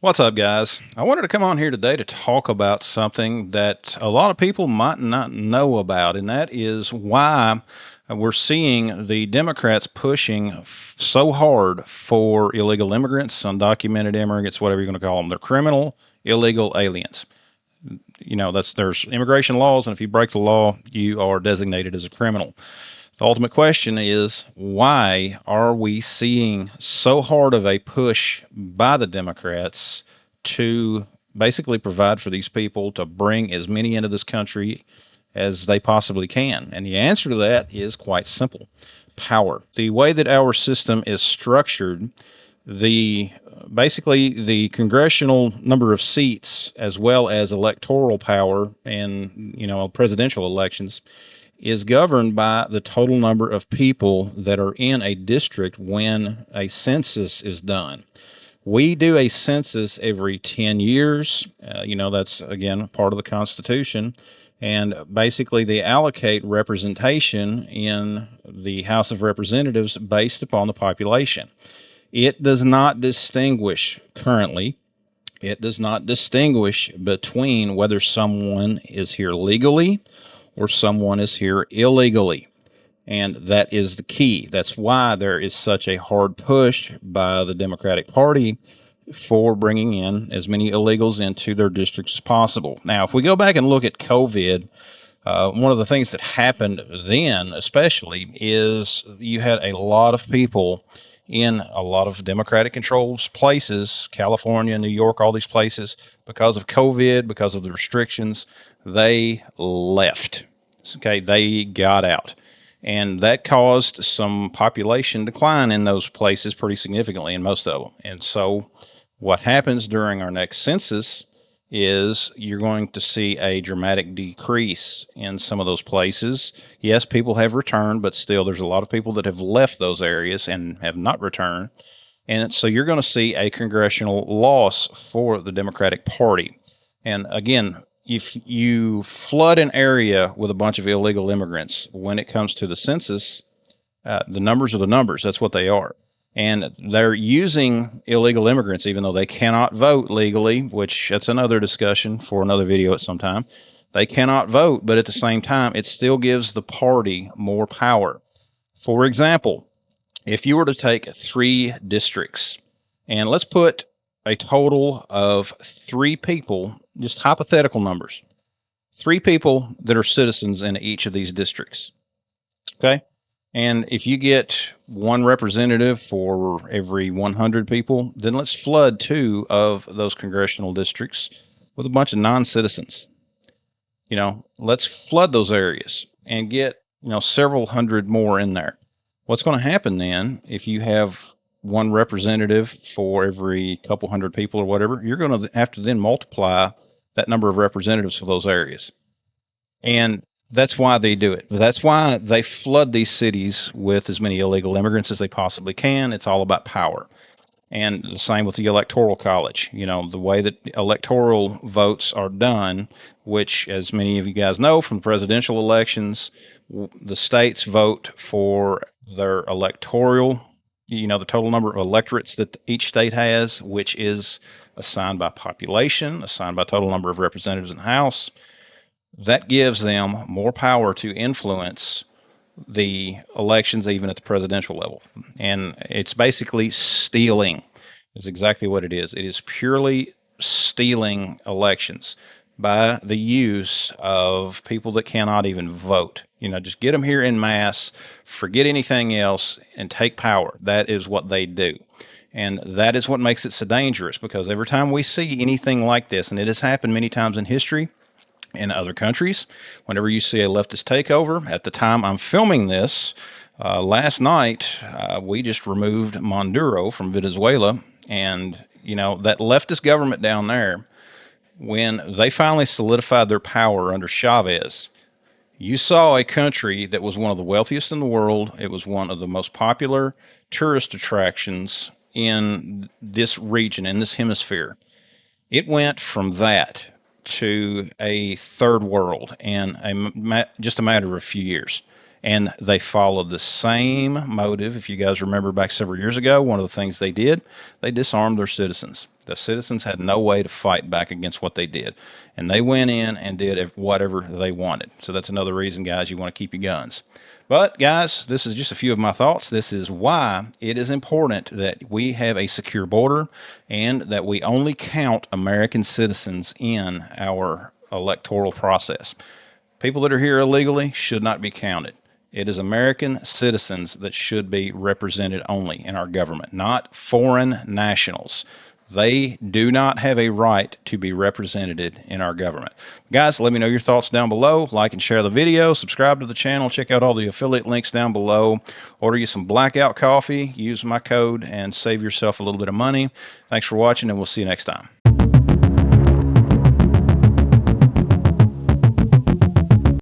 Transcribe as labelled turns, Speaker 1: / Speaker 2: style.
Speaker 1: What's up, guys? I wanted to come on here today to talk about something that a lot of people might not know about, and that is why we're seeing the Democrats pushing so hard for illegal immigrants, undocumented immigrants, whatever you're going to call them. They're criminal, illegal aliens. There's immigration laws, and if you break the law, you are designated as a criminal. The ultimate question is, why are we seeing so hard of a push by the Democrats to basically provide for these people to bring as many into this country as they possibly can? And the answer to that is quite simple: power. The way that our system is structured, the basically the congressional number of seats as well as electoral power and presidential elections is governed by the total number of people that are in a district when a census is done. We do a census every 10 years. That's, again, part of the Constitution. And basically, they allocate representation in the House of Representatives based upon the population. It does not distinguish currently. It does not distinguish between whether someone is here legally or someone is here illegally. And that is the key. That's why there is such a hard push by the Democratic Party for bringing in as many illegals into their districts as possible. Now, if we go back and look at COVID, one of the things that happened then, especially, is you had a lot of people in a lot of Democratic controlled places, California, New York, all these places, because of COVID, because of the restrictions, they left. Okay, they got out. And that caused some population decline in those places pretty significantly in most of them. And so what happens during our next census is you're going to see a dramatic decrease in some of those places. Yes, people have returned, but still there's a lot of people that have left those areas and have not returned. And so you're going to see a congressional loss for the Democratic Party. And again, if you flood an area with a bunch of illegal immigrants, when it comes to the census, the numbers are the numbers. That's what they are. And they're using illegal immigrants, even though they cannot vote legally, which that's another discussion for another video at some time. They cannot vote, but at the same time, it still gives the party more power. For example, if you were to take 3 districts, and let's put a total of 3 people, just hypothetical numbers, 3 people that are citizens in each of these districts. Okay. And if you get one representative for every 100 people, then let's flood 2 of those congressional districts with a bunch of non citizens. Let's flood those areas and get, several hundred more in there. What's going to happen then if you have one representative for every couple hundred people or whatever? You're going to have to then multiply that number of representatives for those areas. And that's why they do it. That's why they flood these cities with as many illegal immigrants as they possibly can. It's all about power. And the same with the Electoral College. The way that electoral votes are done, which, as many of you guys know from presidential elections, the states vote for their electoral, the total number of electorates that each state has, which is assigned by population, assigned by total number of representatives in the House. That gives them more power to influence the elections, even at the presidential level. And it's basically stealing, is exactly what it is. It is purely stealing elections by the use of people that cannot even vote. Just get them here in mass, forget anything else, and take power. That is what they do. And that is what makes it so dangerous, because every time we see anything like this, and it has happened many times in history, in other countries, whenever you see a leftist takeover, at the time I'm filming this, last night, we just removed Maduro from Venezuela. And, that leftist government down there, when they finally solidified their power under Chavez, you saw a country that was one of the wealthiest in the world. It was one of the most popular tourist attractions in this region, in this hemisphere. It went from that to a third world in just a matter of a few years. And they followed the same motive. If you guys remember back several years ago, one of the things they did, they disarmed their citizens. The citizens had no way to fight back against what they did. And they went in and did whatever they wanted. So that's another reason, guys, you want to keep your guns. But, guys, this is just a few of my thoughts. This is why it is important that we have a secure border and that we only count American citizens in our electoral process. People that are here illegally should not be counted. It is American citizens that should be represented only in our government, not foreign nationals. They do not have a right to be represented in our government. Guys, let me know your thoughts down below. Like and share the video. Subscribe to the channel. Check out all the affiliate links down below. Order you some Blackout coffee. Use my code and save yourself a little bit of money. Thanks for watching, and we'll see you next time.